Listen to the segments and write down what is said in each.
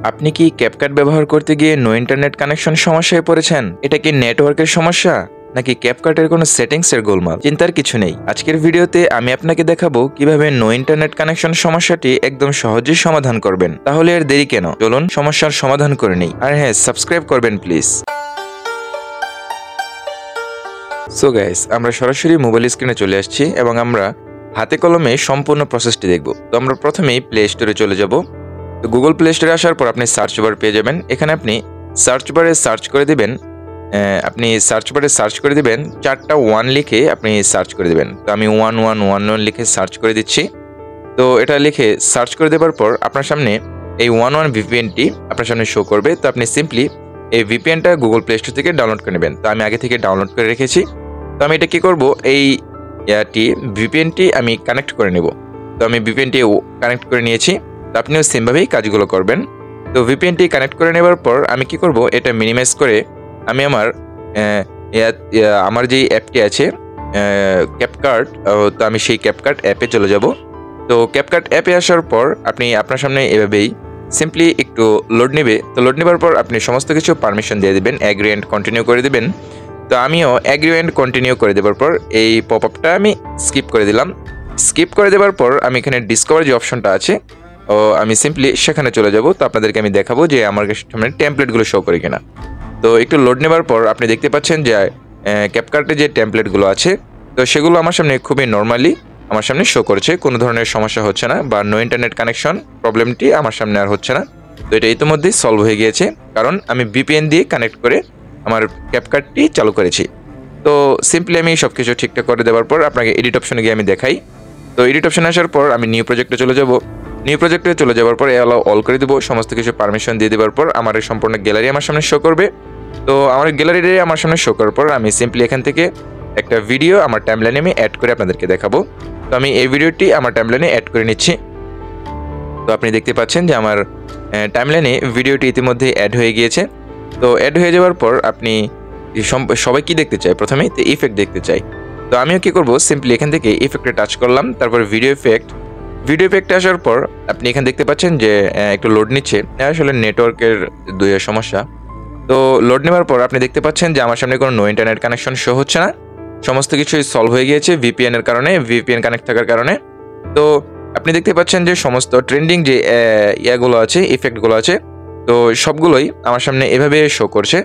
আপনি কি ক্যাপকাট ব্যবহার করতে গিয়ে নো ইন্টারনেট কানেকশন সমস্যায় পড়েছেন? এটা কি নেটওয়ার্কের সমস্যা নাকি ক্যাপকাটের কোনো সেটিংসের গোলমাল? চিন্তার কিছু নেই। আজকের ভিডিওতে আমি আপনাকে দেখাবো কিভাবে নো ইন্টারনেট কানেকশন সমস্যাটি একদম সহজেই সমাধান করবেন। তাহলে আর দেরি কেন, চলুন সমস্যার সমাধান করে নেই। আর হ্যাঁ, সাবস্ক্রাইব করবেন প্লিজ। সো গাইস, আমরা সরাসরি মোবাইল স্ক্রিনে চলে আসছি এবং আমরা হাতে কলমে সম্পূর্ণ প্রসেসটি দেখব। তো আমরা প্রথমেই প্লে স্টোরে চলে যাব। তো গুগল প্লে স্টোরে আসার পর আপনি সার্চ বার পেয়ে যাবেন। এখানে আপনি সার্চ বারে সার্চ করে দিবেন, চারটা 1 লিখে আপনি সার্চ করে দিবেন। তো আমি 1111 লিখে সার্চ করে দিচ্ছি। তো এটা লিখে সার্চ করে দেওয়ার পর আপনার সামনে এই 11 ভিপিএনটি আপনার সামনে শো করবে। তো আপনি সিম্পলি এই ভিপিএনটা গুগল প্লে স্টোর থেকে ডাউনলোড করে নেবেন। তো আমি আগে থেকে ডাউনলোড করে রেখেছি। তো আমি এটা কি করব, এই ভিপিএনটি আমি কানেক্ট করে নেব। তো আমি ভিপিএনটি কানেক্ট করে নিয়েছি। তো আপনিও সেমভাবেই কাজগুলো করবেন। তো ভিপিএনটি কানেক্ট করে নেবার পর আমি কি করব, এটা মিনিমাইজ করে আমি আমার যে অ্যাপটি আছে ক্যাপকাট, তো আমি সেই ক্যাপকাট অ্যাপে চলে যাব। তো ক্যাপকাট অ্যাপে আসার পর আপনার সামনে এভাবেই সিম্পলি একটু লোড নেবে। তো লোড নেবার পর আপনি সমস্ত কিছু পারমিশন দিয়ে দেবেন, অ্যাগ্রি অ্যান্ড কন্টিনিউ করে দেবেন। তো আমিও অ্যাগ্রি অ্যান্ড কন্টিনিউ করে দেওয়ার পর এই পপ আপটা আমি স্কিপ করে দিলাম। স্কিপ করে দেওয়ার পর আমি এখানে ডিসকভার যে অপশনটা আছে, আমি সিম্পলি সেখানে চলে যাব। তো আপনাদেরকে আমি দেখাবো যে আমার সামনে টেমপ্লেটগুলো শো করে কিনা। তো একটু লোড নেবার পর আপনি দেখতে পাচ্ছেন যে ক্যাপকাটে যে টেমপ্লেটগুলো আছে, তো সেগুলো আমার সামনে খুবই নর্মালি আমার সামনে শো করছে। কোনো ধরনের সমস্যা হচ্ছে না, বা নো ইন্টারনেট কানেকশন প্রবলেমটি আমার সামনে আর হচ্ছে না। তো এটা ইতিমধ্যেই সলভ হয়ে গিয়েছে, কারণ আমি ভিপিএন দিয়ে কানেক্ট করে আমার ক্যাপকাটটি চালু করেছি। তো সিম্পলি আমি সব কিছু ঠিকঠাক করে দেওয়ার পর আপনাকে এডিট অপশনে গিয়ে আমি দেখাই। তো এডিট অপশনে আসার পর আমি নিউ প্রজেক্টে চলে যাব। নিউ প্রজেক্টে চলে যাওয়ার পর অ্যালাউ অল করে দেবো। সমস্ত কিছু পারমিশন দিয়ে দেওয়ার পর আমার এই সম্পূর্ণ গ্যালারি আমার সামনে শো করবে। তো আমার গ্যালারিতে আমার সামনে শো করার পর আমি সিম্পলি এখান থেকে একটা ভিডিও আমার টাইমলাইনে আমি অ্যাড করে আপনাদেরকে দেখাবো। তো আমি এই ভিডিওটি আমার টাইমলাইনে অ্যাড করে নিচ্ছি। তো আপনি দেখতে পাচ্ছেন যে আমার টাইমলাইনে ভিডিওটি ইতিমধ্যে অ্যাড হয়ে গিয়েছে। তো অ্যাড হয়ে যাওয়ার পর আপনি সবাই কি দেখতে চায়, প্রথমেই তো ইফেক্ট দেখতে চাই। তো আমিও কি করব, সিম্পলি এখান থেকে ইফেক্টে টাচ করলাম, তারপর ভিডিও ইফেক্টে আসার পর আপনি এখানে দেখতে পাচ্ছেন যে একটু লোড নিচ্ছে। আসলে নেটওয়ার্কের সমস্যা। তো লোড নেওয়ার পর আপনি দেখতে পাচ্ছেন যে আমার সামনে কোনো নো ইন্টারনেট কানেকশন শো হচ্ছে না। সমস্ত কিছুই সলভ হয়ে গিয়েছে ভিপিএন কানেক্ট থাকার কারণে। তো আপনি দেখতে পাচ্ছেন যে সমস্ত ট্রেন্ডিং যে ইয়েগুলো আছে, ইফেক্টগুলো আছে, তো সবগুলোই আমার সামনে এভাবে শো করছে।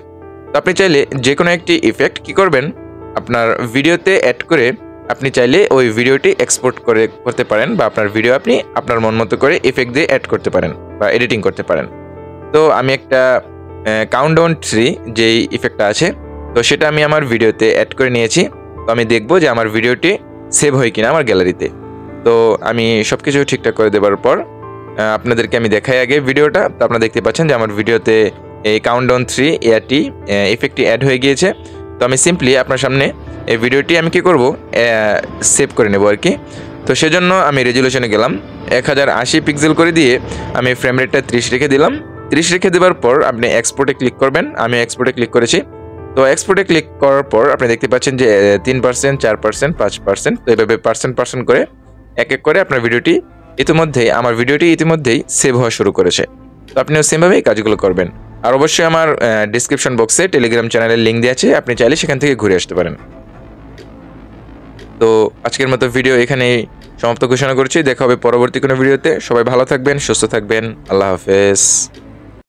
তো আপনি চাইলে যে কোনো একটি ইফেক্ট কি করবেন, আপনার ভিডিওতে অ্যাড করে আপনি চাইলে ওই ভিডিওটি এক্সপোর্ট করতে পারেন, বা আপনার ভিডিও আপনি আপনার মন মতো করে ইফেক্ট দিয়ে অ্যাড করতে পারেন বা এডিটিং করতে পারেন। তো আমি একটা কাউন্টডাউন 3 যেই ইফেক্টটা আছে, তো সেটা আমি আমার ভিডিওতে অ্যাড করে নিয়েছি। তো আমি দেখব যে আমার ভিডিওটি সেভ হয় কিনা আমার গ্যালারিতে। তো আমি সব কিছু ঠিকঠাক করে দেওয়ার পর আপনাদেরকে আমি দেখাই আগে ভিডিওটা। তো আপনারা দেখতে পাচ্ছেন যে আমার ভিডিওতে এই কাউন্টডাউন 3 ইফেক্টটি অ্যাড হয়ে গিয়েছে। তো আমি সিম্পলি আপনার সামনে এই ভিডিওটি আমি কি করব, সেভ করে নেব আর কি। তো সেজন্য আমি রেজুলেশনে গেলাম, 1080 পিক্সেল করে দিয়ে আমি ফ্রেম রেটটা 30 রেখে দিলাম। 30 রেখে দেওয়ার পর আপনি এক্সপোর্টে ক্লিক করবেন। আমি এক্সপোর্টে ক্লিক করেছি। তো এক্সপোর্টে ক্লিক করার পর আপনি দেখতে পাচ্ছেন যে 3%, 4%, 5%, তো এইভাবে পার্সেন্ট করে এক করে আপনার ভিডিওটি আমার ভিডিওটি ইতিমধ্যেই সেভ হওয়া শুরু করেছে। তো আপনিও সেমভাবেই কাজগুলো করবেন। আর অবশ্যই আমার ডিসক্রিপশন বক্সে টেলিগ্রাম চ্যানেলের লিঙ্ক দেওয়া আছে, আপনি চাইলে সেখান থেকে ঘুরে আসতে পারেন। তো আজকের মতো ভিডিও এখানেই সমাপ্ত ঘোষণা করছি। দেখা হবে পরবর্তী কোনো ভিডিওতে। সবাই ভালো থাকবেন, সুস্থ থাকবেন। আল্লাহ হাফেজ।